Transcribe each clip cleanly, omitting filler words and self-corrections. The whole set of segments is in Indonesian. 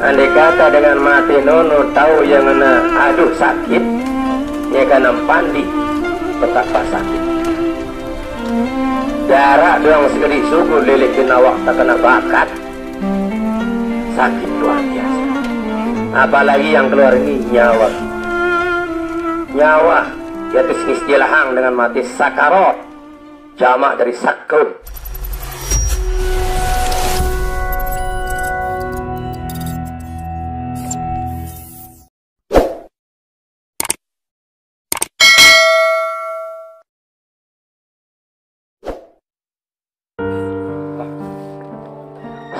Andai kata dengan mati nono tahu yang ngena aduh sakit, ya karena pandi betapa sakit. Darah doang segeri suku lilikin awak tak kena bakat, sakit luar biasa. Apalagi yang keluar ini nyawa, nyawa yaitu istilahang dengan mati sakarot, jamak dari sakun.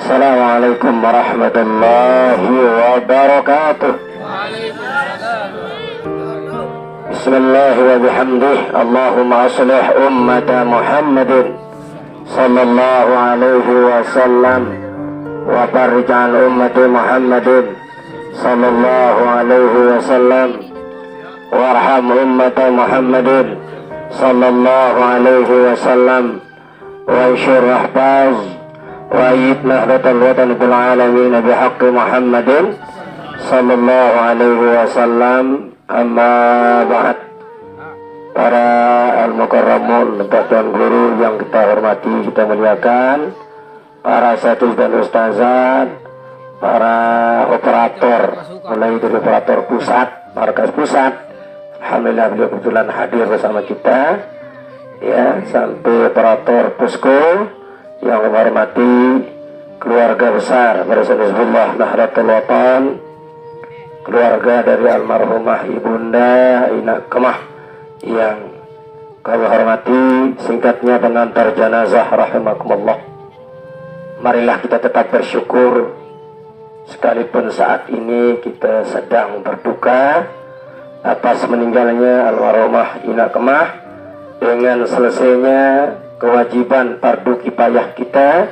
Assalamualaikum warahmatullahi wabarakatuh. Bismillah wa bihamdih. Allahumma aslih ummata Muhammadin sallallahu alaihi wasallam wa barik ala ummati Muhammadin sallallahu alaihi wasallam warham ummata Muhammadin sallallahu alaihi wasallam wa insyur rahbaz وأيد نهضة الوطن بالعالمين بحق محمد صلى الله عليه وسلم. أما بعد, para al-mukarramun dan guru yang kita hormati, kita muliakan, para asatidz dan ustazat, para operator, mulai dari operator pusat, markas pusat, alhamdulillah beliau kebetulan hadir bersama kita, ya, sampai operator posko yang menghormati keluarga besar Barisan Hizbullah Nahdlatul Watan, keluarga dari almarhumah Ibunda Ina Kemah yang kami hormati, singkatnya pengantar jenazah rahimakumullah. Marilah kita tetap bersyukur sekalipun saat ini kita sedang berduka atas meninggalnya almarhumah Ina Kemah. Dengan selesainya kewajiban fardu kifayah kita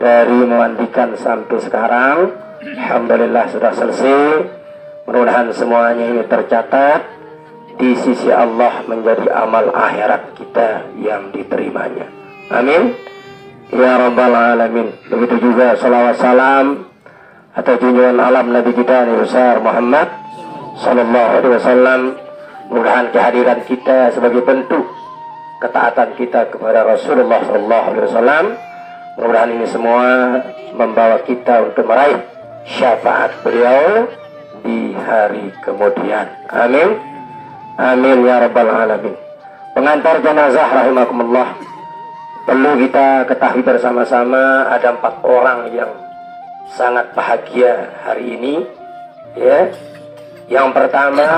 dari memandikan sampai sekarang, alhamdulillah sudah selesai. Mudah-mudahan semuanya ini tercatat di sisi Allah menjadi amal akhirat kita yang diterimanya. Amin ya rabbal alamin. Begitu juga salawat salam atau junjungan alam Nabi kita Nabi besar Muhammad sallallahu alaihi wasallam. Mudah-mudahan kehadiran kita sebagai bentuk ketaatan kita kepada Rasulullah sallallahu alaihi wasallam, mudah-mudahan ini semua membawa kita untuk meraih syafaat beliau di hari kemudian. Amin amin ya rabbal alamin. Pengantar jenazah rahimakumullah, perlu kita ketahui bersama-sama ada 4 orang yang sangat bahagia hari ini, ya. Yang pertama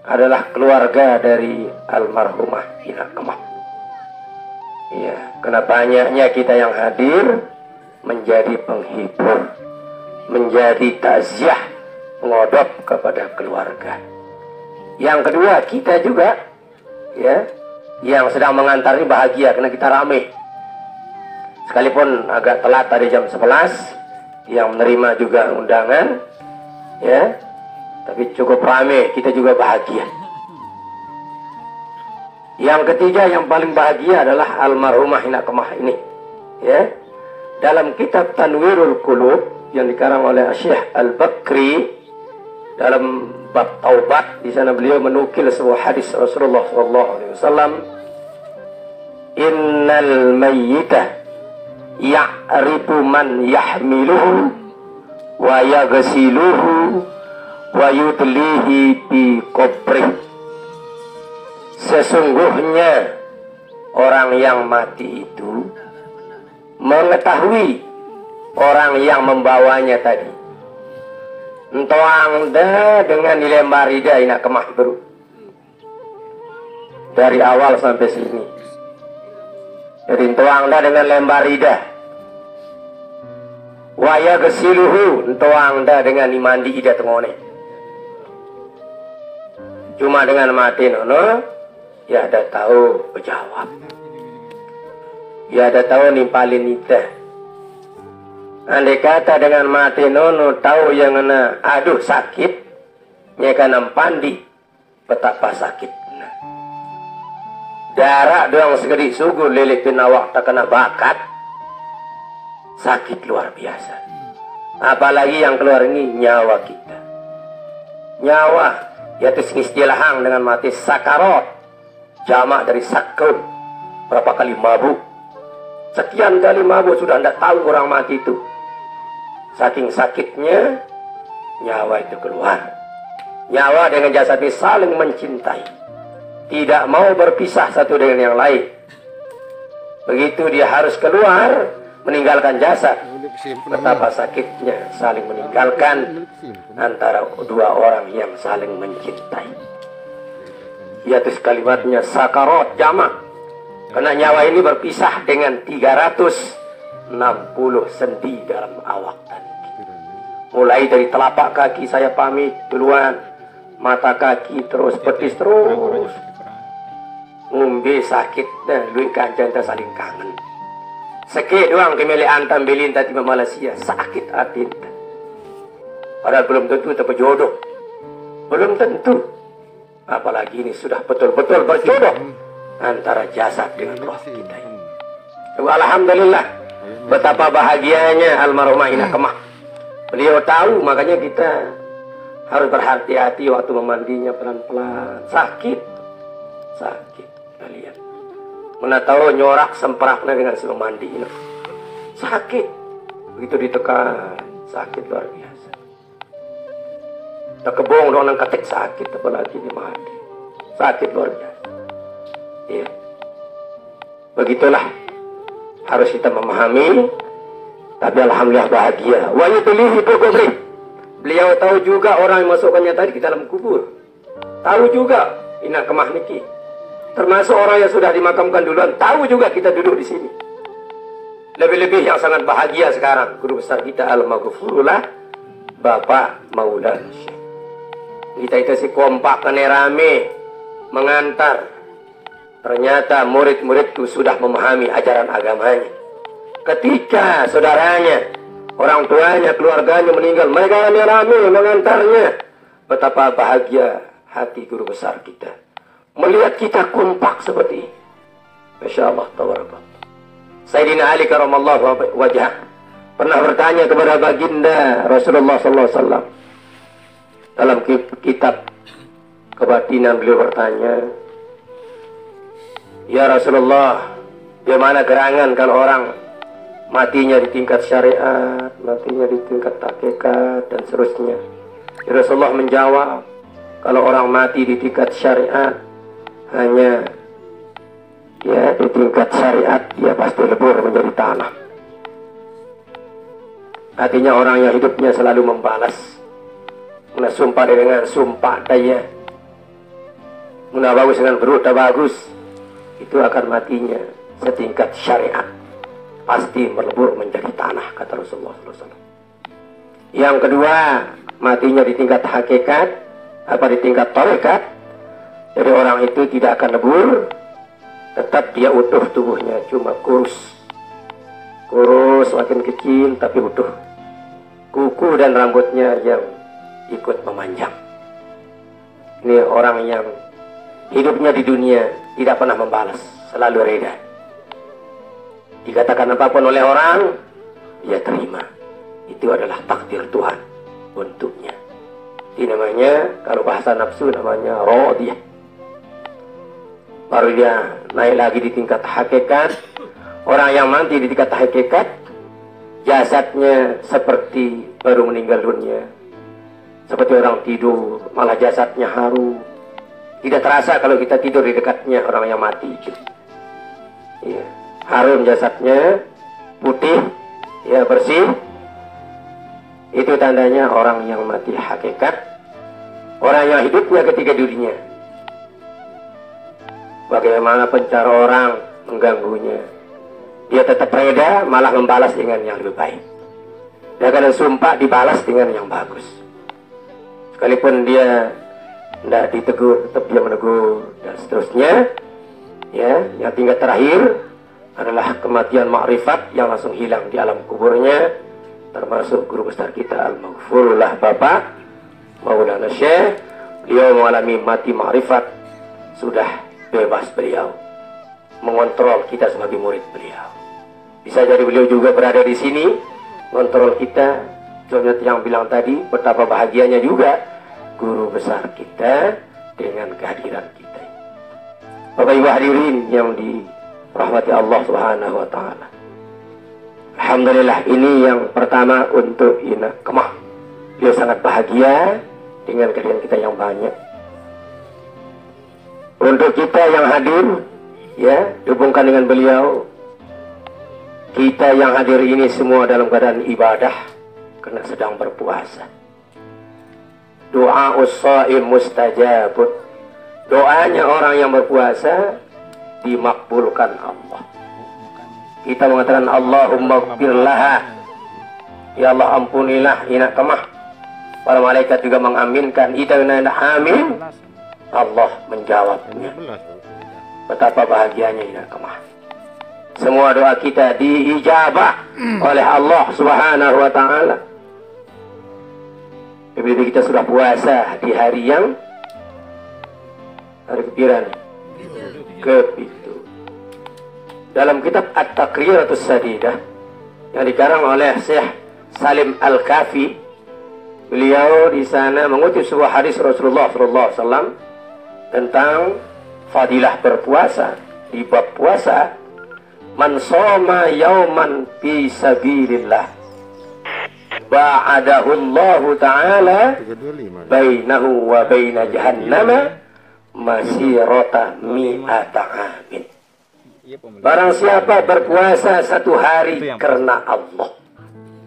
adalah keluarga dari almarhumah Ina Kemah. Ya, karena banyaknya kita yang hadir menjadi penghibur, menjadi takziah, pengodop kepada keluarga. Yang kedua, kita juga, ya, yang sedang mengantar ini bahagia karena kita ramai. Sekalipun agak telat tadi jam 11, yang menerima juga undangan, ya, tapi cukup ramai, kita juga bahagia. Yang ketiga yang paling bahagia adalah almarhumah Ina Kemah ini, ya. Dalam kitab Tanwirul Qulub yang dikarang oleh Syekh Al-Bakri dalam bab taubat, di sana beliau menukil sebuah hadis Rasulullah SAW. Innal mayyita ya'rifu man yahmiluhu wa yaghsiluhu wa yudlihi bi qabrih. Sesungguhnya orang yang mati itu mengetahui orang yang membawanya tadi. Entoang dah dengan lembar ida Ina Kemah bro, dari awal sampai sini. Jadi entoang dah dengan lembar ida. Wa yaghsiluhu, entoang dah dengan imandi ida tengone. Cuma dengan mati nono, ya ada tahu berjawab, ya ada tahu nimpalin ita. Andai kata dengan mati nono tahu yang ngena aduh sakit, ya karena pandi betapa sakit. Darah doang segeri sugu lilikin awak tak kena bakat, sakit luar biasa. apalagi yang keluar ini nyawa kita. Nyawa yaitu istilahang dengan mati sakarot, jamak dari sakun. Berapa kali mabuk, sekian kali mabuk, sudah tidak tahu orang mati itu. Saking sakitnya nyawa itu keluar. Nyawa dengan jasad ini saling mencintai, tidak mau berpisah satu dengan yang lain. Begitu dia harus keluar meninggalkan jasad, betapa sakitnya saling meninggalkan antara dua orang yang saling mencintai. Yaitu kalimatnya sakarot jamak, karena nyawa ini berpisah dengan 360 sendi dalam awak tadi. Mulai dari telapak kaki saya pamit duluan, mata kaki terus betis terus, ngumbe sakit dan luik kancan saling kangen. Sekit doang kemelian tambilin tadi Malaysia sakit hati. Padahal belum tentu terjodoh, belum tentu. Apalagi ini sudah betul-betul berjodoh antara jasad dengan roh kita ini. Alhamdulillah, betapa bahagianya almarhumah Inah Kemah. Beliau tahu, makanya kita harus berhati-hati waktu memandinya pelan-pelan. Sakit, sakit. Kita lihat. Mana tahu nyorak semperaknya dengan sebelum mandi. Sakit. Begitu ditekan, sakit luar biasa. Tak kebong doang ketik sakit, apalagi di mandi. Sakit luar biasa. Ya. Begitulah harus kita memahami. Tapi alhamdulillah bahagia. Wa yutulihi kubri. Beliau tahu juga orang yang masukkannya tadi ke dalam kubur. Tahu juga Inah Kemah niki. Termasuk orang yang sudah dimakamkan duluan. Tahu juga kita duduk di sini. Lebih-lebih yang sangat bahagia sekarang, guru besar kita Al-Maghfurullah Bapak Maulana Syekh. Kita itu si kompak rame mengantar. Ternyata murid-murid itu sudah memahami ajaran agamanya. Ketika saudaranya, orang tuanya, keluarganya meninggal, mereka rame-rame mengantarnya. Betapa bahagia hati guru besar kita melihat kita kompak seperti ini. Masya Allah, tabarakallah. Sayyidina Ali karamallahu wajhah pernah bertanya kepada baginda Rasulullah SAW. Dalam kitab kebatinan beliau bertanya, ya Rasulullah, bagaimana gerangan kalau orang matinya di tingkat syariat, matinya di tingkat hakikat, dan seterusnya. Rasulullah menjawab, kalau orang mati di tingkat syariat, hanya ya di tingkat syariat, dia pasti lebur menjadi tanah. Artinya orang yang hidupnya selalu membalas, sumpah dengan sumpah daya, bagus dengan berudah bagus, itu akan matinya setingkat syariat, pasti melebur menjadi tanah, kata Rasulullah SAW. Yang kedua, matinya di tingkat hakikat, apa di tingkat tarekat. Jadi orang itu tidak akan lebur, tetap dia utuh tubuhnya, cuma kurus, makin kecil tapi utuh. Kuku dan rambutnya yang ikut memanjang. Ini orang yang hidupnya di dunia tidak pernah membalas, selalu reda. Dikatakan apapun oleh orang, dia terima. Itu adalah takdir Tuhan untuknya. Ini namanya, kalau bahasa nafsu namanya radiyah. Baru dia naik lagi di tingkat hakikat. Orang yang mati di tingkat hakikat, jasadnya seperti baru meninggal dunia, seperti orang tidur, malah jasadnya harum. Tidak terasa kalau kita tidur di dekatnya orang yang mati itu. Ya. Harum jasadnya, putih, ya bersih. Itu tandanya orang yang mati hakikat. Orang yang hidupnya ketika dirinya, bagaimana pencara orang mengganggunya, dia tetap reda, malah membalas dengan yang lebih baik. Dia akan sumpah dibalas dengan yang bagus. Sekalipun dia tidak ditegur, tetap dia menegur, dan seterusnya. Ya, yang tingkat terakhir adalah kematian ma'rifat yang langsung hilang di alam kuburnya, termasuk guru besar kita Al-Maghfurullah Bapak Maulana Syekh. Beliau mengalami mati ma'rifat, sudah bebas beliau mengontrol kita sebagai murid beliau. Bisa jadi beliau juga berada di sini, mengontrol kita, Contoh yang bilang tadi, betapa bahagianya juga guru besar kita dengan kehadiran kita. Bapak Ibu hadirin yang dirahmati Allah Subhanahu wa taala. Alhamdulillah, ini yang pertama untuk Ina Kemah. Dia sangat bahagia dengan kehadiran kita yang banyak. Untuk kita yang hadir, ya, dihubungkan dengan beliau. Kita yang hadir ini semua dalam keadaan ibadah karena sedang berpuasa. Doa us-shaim mustajabun. Doanya orang yang berpuasa dimakbulkan Allah. Kita mengatakan Allahumma gfirlaha. Ya Allah, ampunilah Ina Kemah. Para malaikat juga mengaminkan. Ida amin. Allah menjawabnya. Betapa bahagianya Ina Kemah. Semua doa kita diijabah oleh Allah Subhanahu wa taala. Begitu kita sudah puasa di hari yang hari kepiran ke-7. Dalam kitab At-Taqriratus Sadidah yang dikarang oleh Syekh Salim Al-Kafi, beliau di sana mengutip sebuah hadis Rasulullah SAW tentang fadilah berpuasa. Di bab puasa, man shoma yauman fi sabilillah ba'adahu Allah Ta'ala bainahu wa baina jahannama masirata mi'ata amin. Barang siapa berpuasa satu hari karena Allah.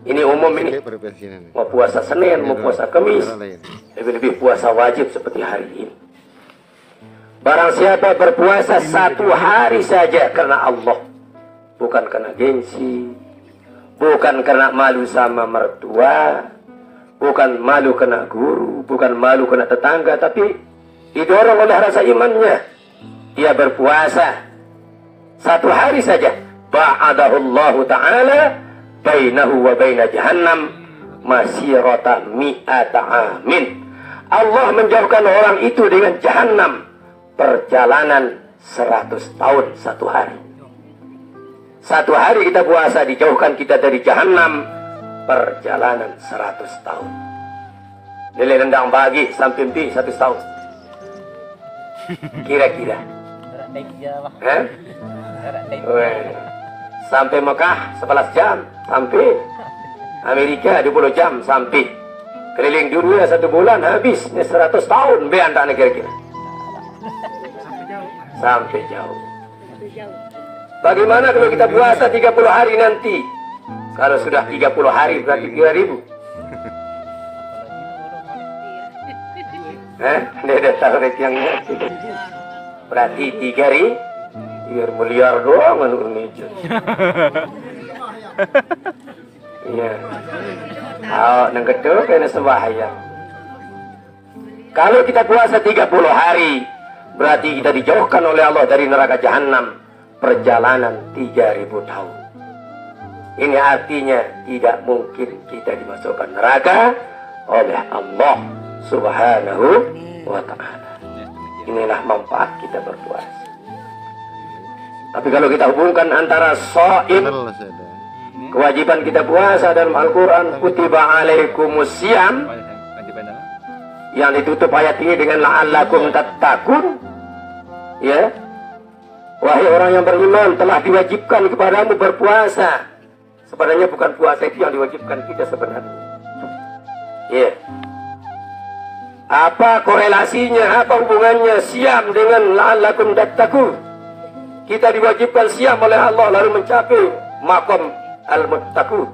Ini umum ini. Mau puasa Senin, mau puasa Kamis, lebih-lebih puasa wajib seperti hari ini. Barang siapa berpuasa satu hari saja karena Allah, bukan karena gengsi, bukan karena malu sama mertua, bukan malu kena guru, bukan malu kena tetangga, tapi didorong oleh rasa imannya, dia berpuasa satu hari saja. Ba'adahullahu ta'ala bainahu wa baina jahannam masirata mi'ata amin. Allah menjauhkan orang itu dengan jahannam perjalanan 100 tahun satu hari. Satu hari kita puasa, dijauhkan kita dari jahannam perjalanan 100 tahun. Nilai rendang pagi sampai mimpi 100 tahun. Kira-kira. Sampai Mekah 11 jam, sampai Amerika 20 jam, sampai keliling dunia 1 bulan, habis 100 tahun. Beantak kira-kira. Sampai jauh. Bagaimana kalau kita puasa 30 hari nanti? Kalau sudah 30 hari berarti 3.000. Dia ada tahu yang ngerti. Berarti 3.000 miliar doang anu meja. Iya. Nang gedhe kena sembahyang. Kalau kita puasa 30 hari, berarti kita dijauhkan oleh Allah dari neraka jahanam perjalanan 3.000 tahun. Ini artinya tidak mungkin kita dimasukkan neraka oleh Allah Subhanahu wa ta'ala. Inilah manfaat kita berpuasa. Tapi kalau kita hubungkan antara shaim, kewajiban kita puasa dalam Al-Quran, kutiba alaikumus syiyam, yang ditutup ayat ini dengan la'allakum tattaqun, ya, wahai orang yang beriman, telah diwajibkan kepadamu berpuasa. Sebenarnya bukan puasa itu yang diwajibkan kita sebenarnya. Ya. Apa korelasinya, apa hubungannya syiyam dengan la'allakum tattaqun? Kita diwajibkan syiyam oleh Allah lalu mencapai maqam al-muttaqun.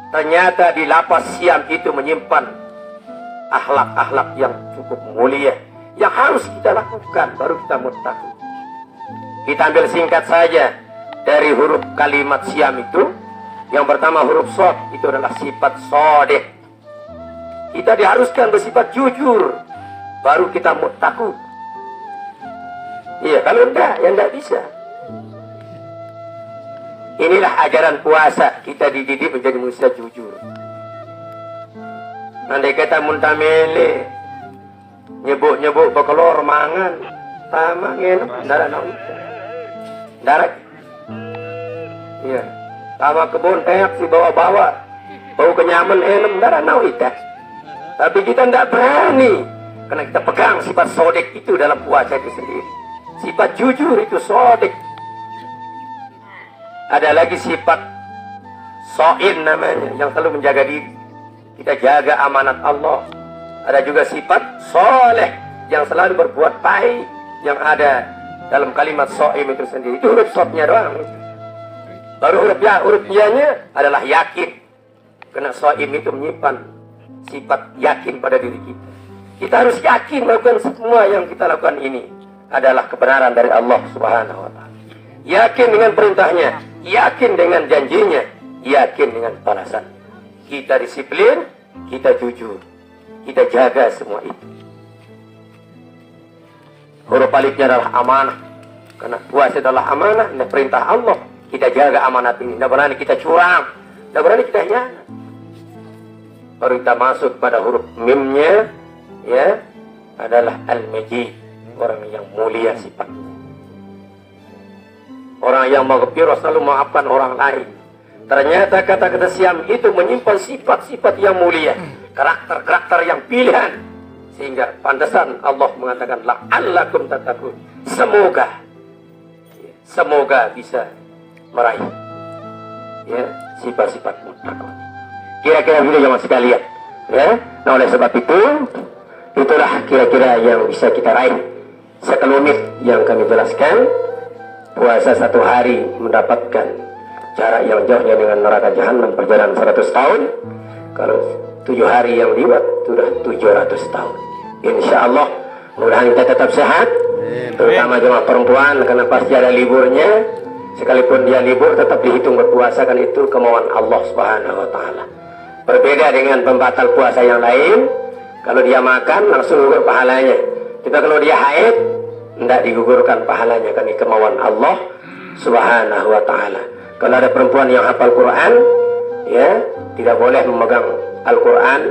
Ternyata di lapas syiyam itu menyimpan akhlak-akhlak yang cukup mulia yang harus kita lakukan baru kita muttaqun. Kita ambil singkat saja dari huruf kalimat syiyam itu. Yang pertama huruf shad itu adalah sifat shadiq. Kita diharuskan bersifat jujur baru kita muttaqun. Iya, kalau enggak, ya enggak bisa. Inilah ajaran puasa. Kita dididik menjadi manusia jujur. Andai kata muntamele, nyebuk-nyebuk bekelor mangan, sama ngenak, darah naik. Darah. Iya. Sama kebun teak si bawa-bawa. bau kenyaman enem darah ita. Tapi kita tidak berani karena kita pegang sifat sodek itu dalam puasa itu sendiri. Sifat jujur itu sodek. Ada lagi sifat so'in namanya, yang selalu menjaga diri. Kita jaga amanat Allah. Ada juga sifat soleh, yang selalu berbuat baik, yang ada dalam kalimat so'im itu sendiri. Itu huruf sodnya doang. Baru huruf ya-nya adalah yakin. Karena so'im itu menyimpan sifat yakin pada diri kita. Kita harus yakin melakukan semua yang kita lakukan ini adalah kebenaran dari Allah Subhanahu wa Ta'ala. Yakin dengan perintahnya, yakin dengan janjinya, yakin dengan balasan. Kita disiplin, kita jujur, kita jaga semua itu. Huruf alifnya adalah amanah, karena puasa adalah amanah, ini perintah Allah. Kita jaga amanat ini. Tidak berani kita curang, tidak berani kita hianat. Baru kita masuk pada huruf mimnya, ya, adalah al-majid, orang yang mulia sifatnya. Orang yang maghfirah selalu memaafkan orang lain. Ternyata kata-kata Syam itu menyimpan sifat-sifat yang mulia, karakter-karakter yang pilihan, sehingga pantasan Allah mengatakan la'allakum tattaqun. Semoga bisa meraih, ya, sifat-sifat takwa. Kira-kira begitu jemaah sekalian, ya. Nah, oleh sebab itu, itulah kira-kira yang bisa kita raih sekelumit yang kami jelaskan. Puasa 1 hari mendapatkan jarak yang jauhnya dengan neraka jahanam perjalanan 100 tahun. Kalau 7 hari yang liwat sudah 700 tahun. Insya Allah mudah-mudahan kita tetap sehat, terutama jemaah perempuan, karena pasti ada liburnya. Sekalipun dia libur tetap dihitung berpuasa, kan itu kemauan Allah Subhanahu wa Ta'ala. Berbeda dengan pembatal puasa yang lain, kalau dia makan langsung gugur pahalanya. Tapi kalau dia haid, tidak digugurkan pahalanya, kan ini kemauan Allah Subhanahu wa Ta'ala. Kalau ada perempuan yang hafal Quran, ya, tidak boleh memegang Al-Quran,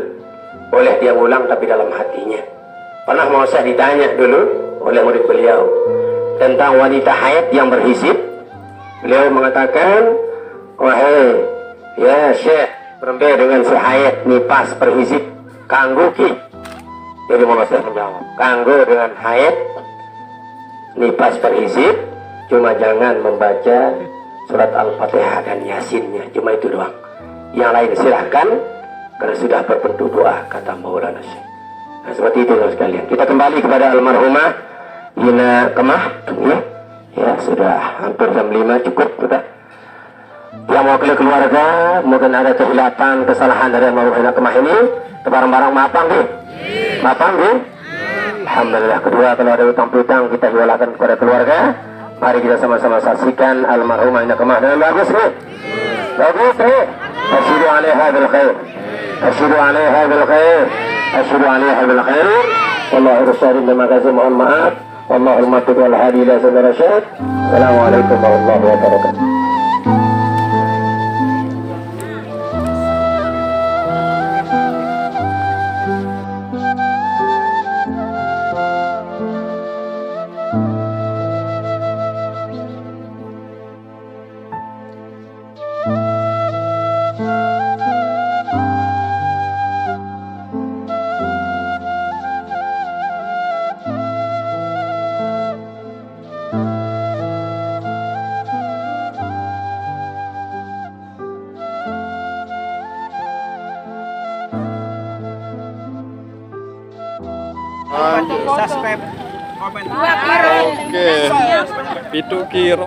boleh dia ulang tapi dalam hatinya. Pernah mau saya ditanya dulu oleh murid beliau tentang wanita haid yang berhisib. Beliau mengatakan, wahai, ya Syekh, berbeda dengan si haid nipas berhisib kanggo ki. Jadi mau saya menjawab, kanggo dengan haid nipas berhisib, cuma jangan membaca surat Al-Fatihah dan Yasinnya, cuma itu doang. Yang lain silahkan, karena sudah berbentuk doa, kata Maulana Syekh. Nah, seperti itu sekalian. Kita kembali kepada almarhumah Ina Kemah, ya sudah hampir jam 5, cukup sudah. Yang mau keluarga, mungkin ada kehilapan, kesalahan dari almarhumah Ina Kemah ini, barang-barang maafan nih, maafan nih. Alhamdulillah. Kedua, kalau ada utang-utang kita hiwalakan kepada keluarga. Mari kita sama-sama saksikan almarhumah Ina Kemah dengan bagus nih. Bagus nih. Asyhadu alaiha bil khair. Asyhadu alaiha bil khair. Asyhadu alaiha bil khair. Wallahu rasyadin, terima kasih, mohon maaf. Wallahul muwaffiq wal hadi ila sabil rasyad. Assalamualaikum warahmatullahi wabarakatuh. Subscribe, komen. Oke. Pitu kiro.